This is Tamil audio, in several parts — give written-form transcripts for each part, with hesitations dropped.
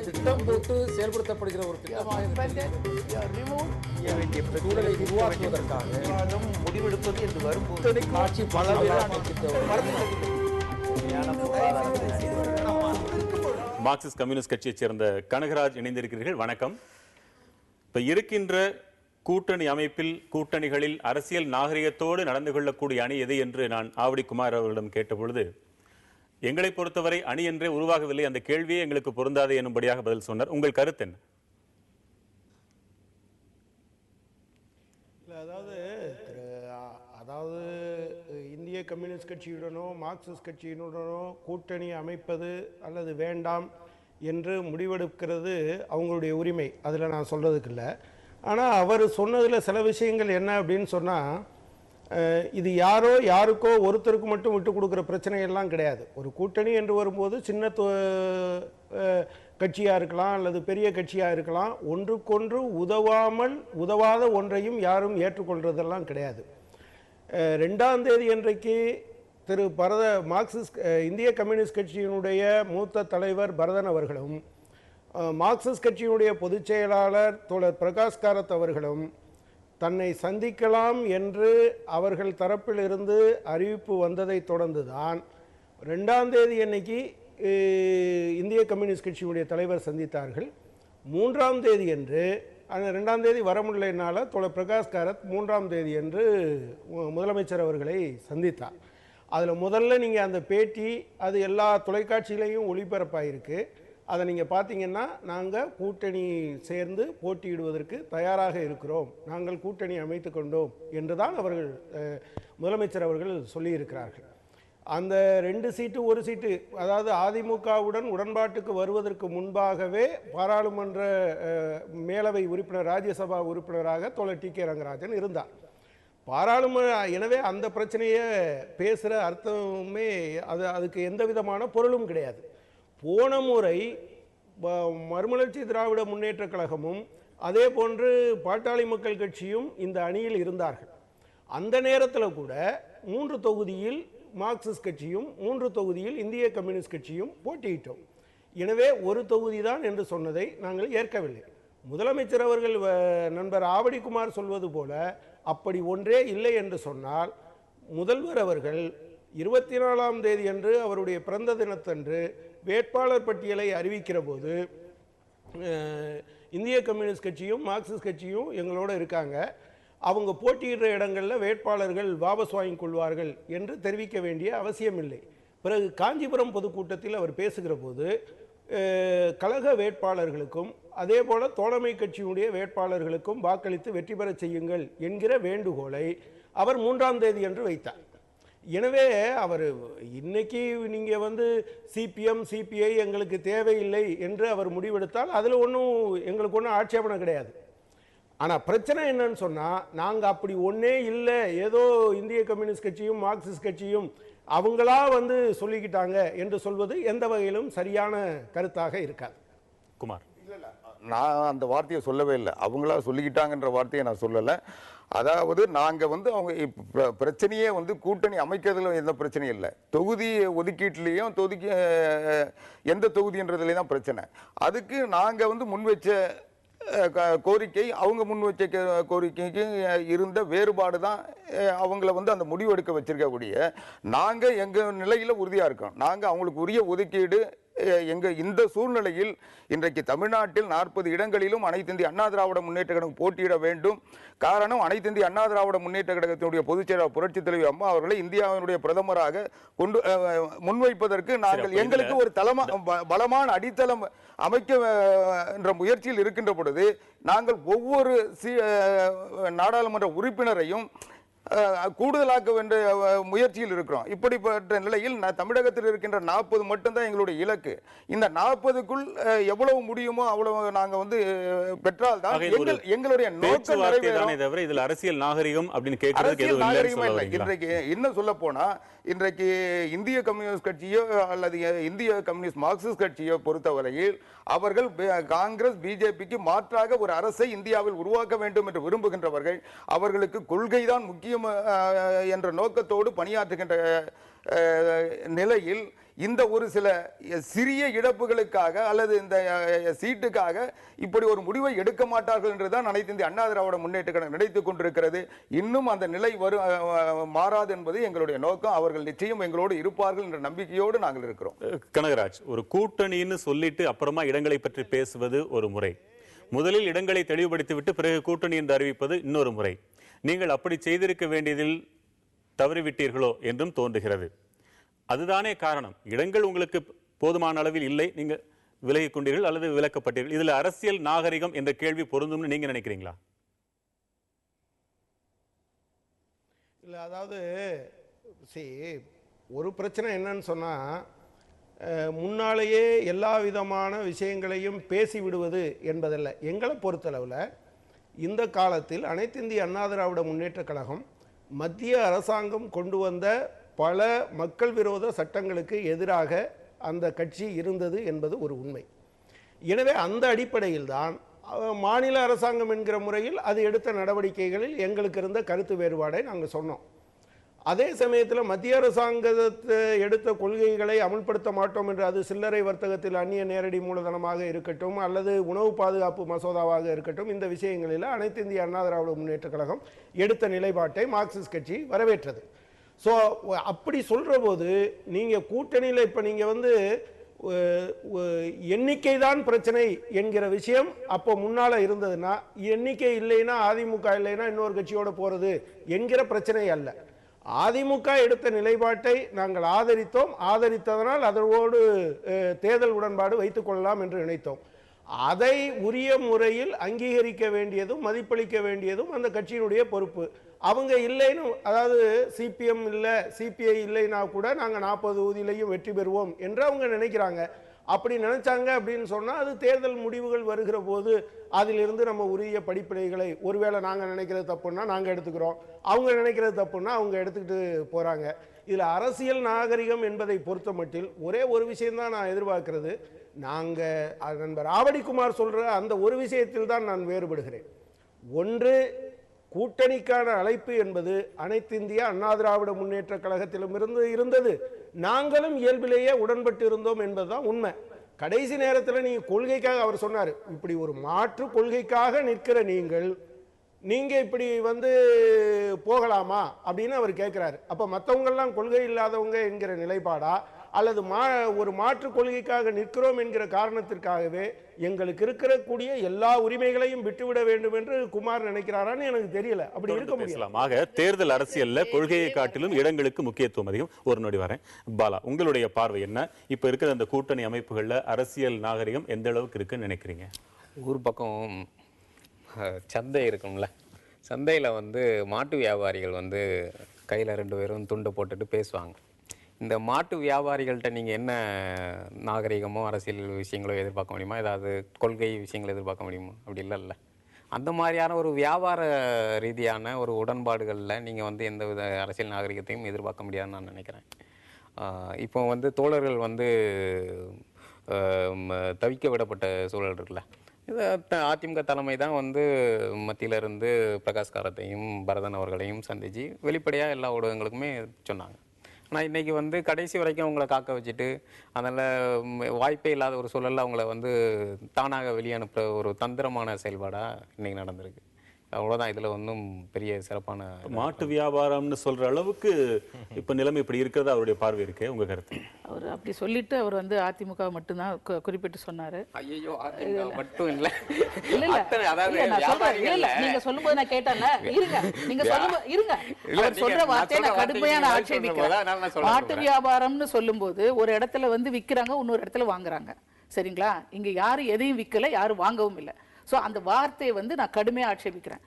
திட்டம் போட்டு செயல்படுத்தப்படுகிற ஒரு சூழலை உருவாக்குவதற்காக முடிவெடுப்பது என்று வரும்போது ஆட்சி பல மார்க்சிஸ்ட் கம்யூனிஸ்ட் கட்சியைச் சேர்ந்த கனகராஜ் இணைந்திருக்கிறீர்கள். வணக்கம். இப்ப இருக்கின்ற கூட்டணி அமைப்பில் கூட்டணிகளில் அரசியல் நாகரிகத்தோடு நடந்து கொள்ளக்கூடிய அணி எது என்று நான் ஆவடி குமார் அவர்களிடம் கேட்டபொழுது, எங்களை பொறுத்தவரை அணி என்றே உருவாகவில்லை, அந்த கேள்வியே எங்களுக்கு பொருந்தாது எனும்படியாக பதில் சொன்னார். உங்கள் கருத்து என்ன? அதாவது இந்திய கம்யூனிஸ்ட் கட்சியுடனோ மார்க்சிஸ்ட் கட்சியினுடனோ கூட்டணி அமைப்பது அல்லது வேண்டாம் என்று முடிவெடுக்கிறது அவங்களுடைய உரிமை, அதில் நான் சொல்கிறதுக்கு இல்லை. ஆனால் அவர் சொன்னதில் சில விஷயங்கள் என்ன அப்படின்னு சொன்னால், இது யாரோ யாருக்கோ ஒருத்தருக்கு மட்டும் விட்டு கொடுக்குற பிரச்சனையெல்லாம் கிடையாது. ஒரு கூட்டணி என்று வரும்போது சின்ன கட்சியாக இருக்கலாம் அல்லது பெரிய கட்சியாக இருக்கலாம், ஒன்றுக்கொன்று உதவாத ஒன்றையும் யாரும் ஏற்றுக்கொள்றதெல்லாம் கிடையாது. 2ஆம் தேதி அன்றைக்கு திரு மார்க்சிஸ்ட் இந்திய கம்யூனிஸ்ட் கட்சியினுடைய மூத்த தலைவர் பரதன் அவர்களும் மார்க்சிஸ்ட் கட்சியினுடைய பொதுச் செயலாளர் தோழர் பிரகாஷ் காரத் அவர்களும் தன்னை சந்திக்கலாம் என்று அவர்கள் தரப்பிலிருந்து அறிவிப்பு வந்ததை தொடர்ந்துதான் 2ஆம் தேதி அன்னைக்கு இந்திய கம்யூனிஸ்ட் கட்சியினுடைய தலைவர் சந்தித்தார்கள். 3ஆம் தேதி அன்று 2ஆம் தேதி வர முடியலைனால தோழர் பிரகாஷ் காரத் 3ஆம் தேதி அன்று முதலமைச்சர் அவர்களை சந்தித்தார். அதில் முதல்ல நீங்கள் அந்த பேட்டி அது எல்லா தொலைக்காட்சியிலையும் ஒளிபரப்பாயிருக்கு. அதை நீங்கள் பார்த்தீங்கன்னா, நாங்கள் கூட்டணி சேர்ந்து போட்டியிடுவதற்கு தயாராக இருக்கிறோம், நாங்கள் கூட்டணி அமைத்து கொண்டோம் என்று தான் அவர்கள் முதலமைச்சர் அவர்கள் சொல்லியிருக்கிறார்கள். அந்த 2 சீட்டு 1 சீட்டு, அதாவது அதிமுகவுடன் உடன்பாட்டுக்கு வருவதற்கு முன்பாகவே பாராளுமன்ற மேலவை உறுப்பினர் ராஜ்யசபா உறுப்பினராக தோழர் டி.கே. ரங்கராஜன் இருந்தார். எனவே அந்த பிரச்சனையை பேசுகிற அர்த்தமே அதுக்கு எந்த விதமான பொருளும் கிடையாது. போன முறை மறுமலர்ச்சி திராவிட முன்னேற்ற கழகமும் அதே போன்று பாட்டாளி மக்கள் கட்சியும் இந்த அணியில் இருந்தார்கள். அந்த நேரத்தில் கூட 3 தொகுதியில் மார்க்சிஸ்ட் கட்சியும் 3 தொகுதியில் இந்திய கம்யூனிஸ்ட் கட்சியும் போட்டியிட்டோம். எனவே ஒரு தொகுதி தான் என்று சொன்னதை நாங்கள் ஏற்கவில்லை. முதலமைச்சர் அவர்கள் நண்பர் ஆவடி குமார் சொல்வது போல அப்படி ஒன்றே இல்லை என்று சொன்னால், முதல்வர் அவர்கள் 24ஆம் தேதி அன்று அவருடைய பிறந்த தினத்தன்று வேட்பாளர் பட்டியலை அறிவிக்கிற போது இந்திய கம்யூனிஸ்ட் கட்சியும் மார்க்சிஸ்ட் கட்சியும் எங்களோட இருக்காங்க, அவங்க போட்டியிடுற இடங்களில் வேட்பாளர்கள் வாபஸ் வாங்கிக் கொள்வார்கள் என்று தெரிவிக்க வேண்டிய அவசியம் இல்லை. பிறகு காஞ்சிபுரம் பொதுக்கூட்டத்தில் அவர் பேசுகிற போது கழக வேட்பாளர்களுக்கும் அதே போல தோழமை கட்சியினுடைய வேட்பாளர்களுக்கும் வாக்களித்து வெற்றி பெற செய்யுங்கள் என்கிற வேண்டுகோளை அவர் 3ஆம் தேதி அன்று வைத்தார். எனவே அவர் இன்னைக்கு நீங்கள் சிபிஎம் சிபிஐ எங்களுக்கு தேவையில்லை என்று அவர் முடிவெடுத்தால் அதில் எங்களுக்கு ஒன்றும் ஆட்சேபனை கிடையாது. ஆனால் பிரச்சனை என்னன்னு சொன்னால், நாங்கள் அப்படி ஒன்றே இல்லை, ஏதோ இந்திய கம்யூனிஸ்ட் கட்சியும் மார்க்சிஸ்ட் கட்சியும் அவங்களா சொல்லிக்கிட்டாங்க என்று சொல்வது எந்த வகையிலும் சரியான கருத்தாக இருக்காது. குமார், நான் அந்த வார்த்தையை சொல்லவே இல்லை, அவங்களா சொல்லிக்கிட்டாங்கன்ற வார்த்தையை நான் சொல்லலை. அதாவது நாங்கள் அவங்க பிரச்சனையே கூட்டணி அமைக்கிறதுல எந்த பிரச்சனையும் இல்லை, தொகுதி ஒதுக்கீட்டுலேயும் எந்த தொகுதின்றதுலேயும் தான் பிரச்சனை. அதுக்கு நாங்கள் முன் வச்ச கோரிக்கை, அவங்க முன் வச்ச கோரிக்கைக்கு இருந்த வேறுபாடு தான் அவங்கள அந்த முடிவெடுக்க வச்சிருக்கக்கூடிய. நாங்கள் எங்கள் நிலையில் உறுதியாக இருக்கோம். நாங்கள் அவங்களுக்கு உரிய ஒதுக்கீடு இந்த சூழ்நிலையில் இன்றைக்கு தமிழ்நாட்டில் 40 இடங்களிலும் அனைத்து இந்திய அண்ணா திராவிட முன்னேற்ற கழகம் போட்டியிட வேண்டும். காரணம், அனைத்து இந்திய அண்ணா திராவிட முன்னேற்ற கழகத்தினுடைய பொதுச் செயலாளர் புரட்சி தலைவி அம்மா அவர்களை இந்தியாவினுடைய பிரதமராக முன்வைப்பதற்கு நாங்கள் எங்களுக்கு ஒரு பலமான அடித்தளம் அமைக்க என்ற முயற்சியில் இருக்கின்ற பொழுது, நாங்கள் ஒவ்வொரு நாடாளுமன்ற உறுப்பினரையும் கூடுதலாக்க வேண்டிய முயற்சியில் இருக்கிறோம். இப்படிப்பட்ட நிலையில் தமிழகத்தில் இருக்கின்ற 40 மட்டும்தான் எங்களுடைய இலக்கு. இந்த 40க்குள் எவ்வளவு முடியுமோ அவ்வளவு நாங்க பெற்றால் தான் எங்களுடைய நோக்கம் நிறைவேறும். இதில் அரசியல் நாகரிகம் அப்படின்னு கேட்கறதுக்கு எதுவும் இல்லை. இன்றைக்கு இன்னும் சொல்ல போனா, இன்றைக்கு இந்திய கம்யூனிஸ்ட் கட்சியோ அல்லது இந்திய கம்யூனிஸ்ட் மார்க்சிஸ்ட் கட்சியோ பொறுத்தவரையில் அவர்கள் காங்கிரஸ் பிஜேபிக்கு மாற்றாக ஒரு அரசை இந்தியாவில் உருவாக்க வேண்டும் என்று விரும்புகின்றவர்கள், அவர்களுக்கு கொள்கைதான் முக்கியம் என்ற நோக்கத்தோடு பணியாற்றுகின்ற நிலையில் இந்த ஒரு சில சிறிய இழப்புகளுக்காக அல்லது இந்த சீட்டுக்காக இப்படி ஒரு முடிவை எடுக்க மாட்டார்கள் என்றுதான் அனைத்து இந்திய அண்ணா திராவிட முன்னேற்ற கழகம் நினைத்துக் கொண்டிருக்கிறது. இன்னும் அந்த நிலை மாறாது என்பது எங்களுடைய நோக்கம். அவர்கள் நிச்சயம் எங்களோடு இருப்பார்கள் என்ற நம்பிக்கையோடு நாங்கள் இருக்கிறோம். கனகராஜ், ஒரு கூட்டணின்னு சொல்லிட்டு அப்புறமா இடங்களை பற்றி பேசுவது ஒரு முறை, முதலில் இடங்களை தெளிவுபடுத்திவிட்டு பிறகு கூட்டணி என்று அறிவிப்பது இன்னொரு முறை. நீங்கள் அப்படி செய்திருக்க வேண்டியதில் தவறிவிட்டீர்களோ என்றும் தோன்றுகிறது. அதுதானே காரணம். இடங்கள் உங்களுக்கு போதுமான அளவில் இல்லை, நீங்க விலகிக் கொண்டீர்கள் அல்லது விலக்கப்பட்டீர்கள். இதுல அரசியல் நாகரிகம் என்ற கேள்வி பொருந்தும்னு நீங்க நினைக்கிறீங்களா? இல்லை, அதாவது ஒரு பிரச்சனை என்னன்னு சொன்னால், முன்னாலேயே எல்லா விதமான விஷயங்களையும் பேசிவிடுவது என்பதல்ல. எங்களை பொறுத்தளவில் இந்த காலத்தில் அனைத்து இந்திய அண்ணா திராவிட முன்னேற்ற கழகம் மத்திய அரசாங்கம் கொண்டு வந்த பல மக்கள் விரோத சட்டங்களுக்கு எதிராக அந்த கட்சி இருந்தது என்பது ஒரு உண்மை. எனவே அந்த அடிப்படையில் தான் மாநில அரசாங்கம் என்கிற முறையில் அது எடுத்த நடவடிக்கைகளில் எங்களுக்கு இருந்த கருத்து வேறுபாடை நாங்கள் சொன்னோம். அதே சமயத்தில் மத்திய அரசாங்கத்தை எடுத்த கொள்கைகளை அமல்படுத்த மாட்டோம் என்று, அது சில்லறை வர்த்தகத்தில் அந்நிய நேரடி மூலதனமாக இருக்கட்டும் அல்லது உணவு பாதுகாப்பு மசோதாவாக இருக்கட்டும், இந்த விஷயங்களில் அனைத்து இந்திய அண்ணா திராவிட முன்னேற்ற கழகம் எடுத்த நிலைப்பாட்டை மார்க்சிஸ்ட் கட்சி வரவேற்றது. ஸோ அப்படி சொல்கிற போது நீங்கள் கூட்டணியில் இப்போ நீங்கள் வந்து எண்ணிக்கை தான் பிரச்சனை என்கிற விஷயம் அப்போ முன்னால் இருந்ததுன்னா, எண்ணிக்கை இல்லைன்னா அதிமுக இல்லைன்னா இன்னொரு கட்சியோட போகிறது என்கிற பிரச்சனை அல்ல. அதிமுக எடுத்த நிலைப்பாட்டை நாங்கள் ஆதரித்தோம். ஆதரித்ததனால் அதோடு தேர்தல் உடன்பாடு வைத்துக் கொள்ளலாம் என்று நினைத்தோம். அதை உரிய முறையில் அங்கீகரிக்க வேண்டியதும் மதிப்பளிக்க வேண்டியதும் அந்த கட்சியினுடைய பொறுப்பு. அவங்க இல்லைன்னு, அதாவது சிபிஎம் இல்லை சிபிஐ இல்லைன்னா கூட நாங்கள் 40 தொகுதியிலையும் வெற்றி பெறுவோம் என்று அவங்க நினைக்கிறாங்க. அப்படி நினைச்சாங்க அப்படின்னு சொன்னால் அது தேர்தல் முடிவுகள் வருகிற போது அதிலிருந்து நம்ம உரிய படிப்பினைகளை, ஒருவேளை நாங்கள் நினைக்கிறது தப்புன்னா நாங்கள் எடுத்துக்கிறோம், அவங்க நினைக்கிறது தப்புன்னா அவங்க எடுத்துக்கிட்டு போகிறாங்க. இதில் அரசியல் நாகரிகம் என்பதை பொறுத்த மட்டில் ஒரே ஒரு விஷயம்தான் நான் எதிர்பார்க்கிறது. நாங்கள் நண்பர் ஆவடிக்குமார் சொல்கிற அந்த ஒரு விஷயத்தில் தான் நான் வேறுபடுகிறேன். ஒன்று, கூட்டணிக்கான அழைப்பு என்பது அனைத்து இந்திய அண்ணா திராவிட முன்னேற்ற கழகத்திலும் இருந்தது. நாங்களும் இயல்பிலேயே உடன்பட்டு இருந்தோம் என்பதுதான் உண்மை. கடைசி நேரத்தில் நீங்கள் கொள்கைக்காக, அவர் சொன்னார், இப்படி ஒரு மாற்று கொள்கைக்காக நிற்கிற நீங்க இப்படி வந்து போகலாமா அப்படின்னு அவர் கேட்கிறாரு. அப்ப மற்றவங்கெல்லாம் கொள்கை இல்லாதவங்க என்கிற நிலைப்பாடா, அல்லது ஒரு மாற்று கொள்கைக்காக நிற்கிறோம் என்கிற காரணத்திற்காகவே எங்களுக்கு இருக்கக்கூடிய எல்லா உரிமைகளையும் விட்டுவிட வேண்டும் என்று குமார் நினைக்கிறாரான்னு எனக்கு தெரியல. அப்படி இருக்க முடியல. ஆக தேர்தல் அரசியல்ல கொள்கையை காட்டிலும் இடங்களுக்கு முக்கியத்துவம் அதிகம். ஒரு நொடி வரேன். பாலா, உங்களுடைய பார்வை என்ன? இப்ப இருக்கிற அந்த கூட்டணி அமைப்புகள்ல அரசியல் நாகரிகம் எந்த அளவுக்கு இருக்குன்னு நினைக்கிறீங்க? ஒரு பக்கம் சந்தை இருக்கும்ல, சந்தையில் வந்து மாட்டு வியாபாரிகள் வந்து கையில் 2 பேரும் துண்டை போட்டுட்டு பேசுவாங்க. இந்த மாட்டு வியாபாரிகள்கிட்ட நீங்கள் என்ன நாகரிகமோ அரசியல் விஷயங்களோ எதிர்பார்க்க முடியுமா? ஏதாவது கொள்கை விஷயங்களை எதிர்பார்க்க முடியுமா? அப்படி இல்லைல்ல. அந்த மாதிரியான ஒரு வியாபார ரீதியான ஒரு உடன்பாடுகளில் நீங்கள் வந்து எந்த வித அரசியல் நாகரிகத்தையும் எதிர்பார்க்க முடியாதுன்னு நான் நினைக்கிறேன். இப்போ வந்து தோழர்கள் வந்து தவிக்க விடப்பட்ட சூழல் இருக்குல்ல, அதிமுக தலைமை தான் வந்து மத்தியிலிருந்து பிரகாஷ் காரத்தையும் பரதன் அவர்களையும் சந்திச்சு வெளிப்படையாக எல்லா ஊடகங்களுக்குமே சொன்னாங்க. ஆனால் இன்றைக்கி வந்து கடைசி வரைக்கும் அவங்கள காக்க வச்சுட்டு அதனால் வாய்ப்பே இல்லாத ஒரு சூழலில் அவங்கள வந்து தானாக வெளியனுப்புற ஒரு தந்திரமான செயல்பாடாக இன்றைக்கி நடந்திருக்கு. அவ்வளோதான். இதில் ஒன்றும் பெரிய சிறப்பான மாட்டு வியாபாரம்னு சொல்கிற அளவுக்கு இப்போ நிலைமை இப்படி இருக்கிறதா அவருடைய பார்வை இருக்கு. உங்கள் கருத்து? அவர் அப்படி சொல்லிட்டு அவர் வந்து அதிமுக மட்டும்தான் குறிப்பிட்டு சொன்னாரு. ஐயோ, மட்டும் இல்லை நீங்க சொல்லும்போது நான் கேட்டேன்ல, இருங்க நீங்க சொல்லும்போது இருங்க, அவர் சொல்ற வார்த்தையை நான் கடுமையான ஆட்சேபிக்கிறேன். மாட்டு வியாபாரம்னு சொல்லும்போது ஒரு இடத்துல வந்து விற்கிறாங்க, இன்னொரு இடத்துல வாங்குறாங்க. சரிங்களா? இங்க யாரும் எதையும் விற்கல, யாரும் வாங்கவும் இல்லை. ஸோ அந்த வார்த்தையை வந்து நான் கடுமையாக ஆட்சேபிக்கிறேன்.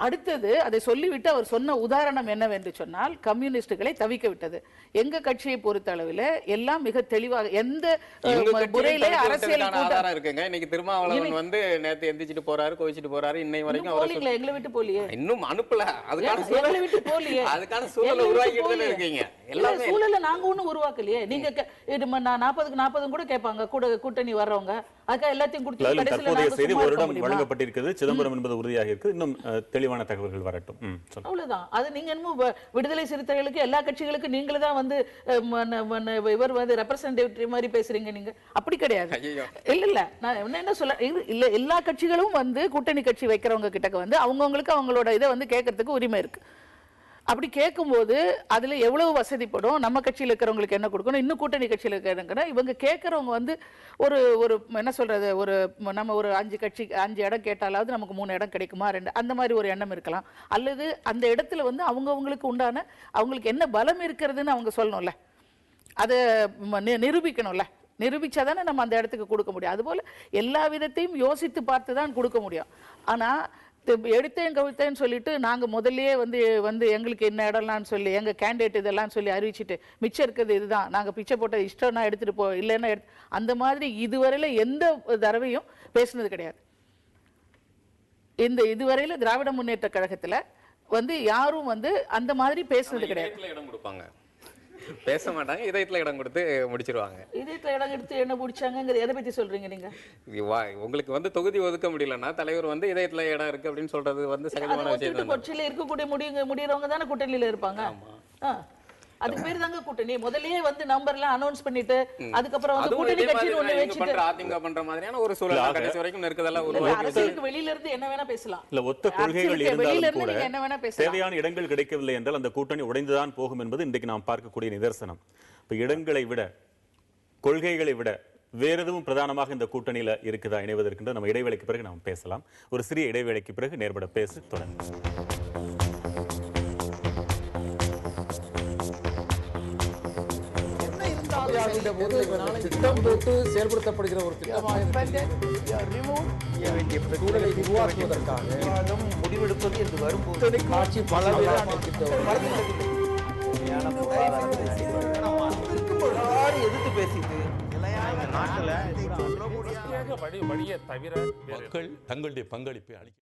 அடுத்தது அதை சொல்லிவிட்டு அவர் சொன்ன உதாரணம் என்னவென்று சொன்னால், கம்யூனிஸ்டுகளை தவிக்க விட்டது. எங்க கட்சியை பொறுத்த அளவில் எல்லாம் மிக தெளிவாக எந்த முறையிலே அரசியல் இருக்குங்க. இன்னைக்கு திருமாவளவன் வந்து நேத்து எந்திரிச்சிட்டு போறாரு, கோவிச்சிட்டு போறாரு. இன்னை வரைக்கும் போலீங்களா? எங்களை விட்டு போலியே, இன்னும் அனுப்பல. அதுக்கான எங்களை விட்டு போலியே, அதுக்கான சூழலை உருவாக்கிட்டு இருக்கீங்க. எல்லா சூழலை நாங்க ஒன்றும் உருவாக்கலையே. நீங்க 40க்கு 40 கூட கேட்பாங்க கூட்டணி வர்றவங்க. அதுக்காக எல்லாத்தையும் கொடுத்து வழங்கப்பட்டிருக்கிறது. சிதம்பரம் என்பது உறுதியாக இருக்கு. இன்னும் தெளிவான தகவல்கள் வரட்டும். சொல்லுங்க. அவ்வளவுதான். அது நீங்க என்னமோ விடுதலை சிறுத்தைகளுக்கு எல்லா கட்சிகளுக்கும் நீங்களே தான் வந்து இவர் வந்து ரெப்ரசன்டேட்டிவ் மாதிரி பேசுறீங்க. நீங்க அப்படி கிடையாது. இல்ல நான் என்ன சொல்ல இல்ல, எல்லா கட்சிகளும் வந்து கூட்டணி கட்சி வைக்கிறவங்க கிட்ட வந்து அவங்கவுங்களுக்கு அவங்களோட இதை வந்து கேட்கறதுக்கு உரிமை இருக்கு. அப்படி கேட்கும்போது அதுல எவ்வளவு வசதிப்படும், நம்ம கட்சியில் இருக்கிறவங்களுக்கு என்ன கொடுக்கணும், இன்னும் கூட்டணி கட்சியில் இருக்கிறவங்க இவங்க கேட்கறவங்க வந்து ஒரு ஒரு என்ன சொல்றது, ஒரு நம்ம ஒரு 5 இடம் கேட்டாலாவது நமக்கு 3 இடம் கிடைக்குமா 2 அந்த மாதிரி ஒரு எண்ணம் இருக்கலாம். அல்லது அந்த இடத்துல வந்து அவங்களுக்கு உண்டான அவங்களுக்கு என்ன பலம் இருக்கிறதுன்னு அவங்க சொல்லணும்ல, அதை நிரூபிக்கணும்ல. நிரூபிச்சாதானே நம்ம அந்த இடத்துக்கு கொடுக்க முடியும். அதுபோல எல்லா விதத்தையும் யோசித்து பார்த்து தான் கொடுக்க முடியும். ஆனா எடுத்தேன் கவித்தேன்னு சொல்லிட்டு நாங்க முதல்லயே வந்து எங்களுக்கு என்ன இடம்லாம் சொல்லி எங்க கேண்டிடேட் இதெல்லாம் சொல்லி அறிவிச்சிட்டு மிச்சம் இருக்கிறது இதுதான், நாங்க பிச்சை போட்ட இஷ்டம்னா எடுத்துட்டு போ இல்லைன்னா அந்த மாதிரி இதுவரையில எந்த தடவையும் பேசுனது கிடையாது. இதுவரையில திராவிட முன்னேற்ற கழகத்துல வந்து யாரும் வந்து அந்த மாதிரி பேசுனது கிடையாது. இடம் கொடுப்பாங்க, பேச மாட்டாங்க, இதயத்துல இடம் கொடுத்து முடிச்சிருவாங்க. இதயத்துல இடம் எடுத்து என்ன முடிச்சாங்கிறது எதை பத்தி சொல்றீங்க நீங்க? உங்களுக்கு வந்து தொகுதி ஒதுக்க முடியலன்னா தலைவர் வந்து இதயத்துல இடம் இருக்கு அப்படின்னு சொல்றது வந்து சகஜமான விஷயம். கொச்சியில இருக்கக்கூடிய முடியறவங்க தானே கூட்டணியில இருப்பாங்க. அதுக்கு பேர் தாங்க கூட்டணி. முதல்லயே வந்து நம்பர்லாம் அனௌன்ஸ் பண்ணிட்டு அதுக்கப்புறம் வந்து கூட்டணி கட்சின்னு ஒண்ணு வச்சிட்டு அதிமுக பண்ற மாதிரியான ஒரு சூழல் கடைசி வரைக்கும் இருக்குதெல்லாம் அரசியலுக்கு வெளியில இருந்து என்ன வேணா பேசலாம். இல்ல, ஒத்த கொள்கைகள் இருந்தாலும் கூட தேவையான இடங்கள் கிடைக்கவில்லை என்றால் அந்த கூட்டணி உடைந்துதான் போகும் என்பது இன்றைக்கு நாம் பார்க்கக்கூடிய நிதர்சனம். இப்ப இடங்களை விட கொள்கைகளை விட வேற எதுவும் பிரதானமாக இந்த கூட்டணியில இருக்குதா இணைவதற்கு நம்ம இடைவேளைக்கு பிறகு நாம் பேசலாம். ஒரு சிறிய இடைவேளைக்கு பிறகு நேர்பட பேச தொடங்கும். திட்டம் போட்டு செயல்படுத்தப்படுகிற ஒரு திட்டமாக சூழலை உருவாக்குவதற்காக முடிவெடுப்பது என்று வரும்போது ஆட்சி பலவீனமான எதிர்த்து பேசிட்டு வழியை தவிர மக்கள் தங்களுடைய பங்களிப்பை அளிக்க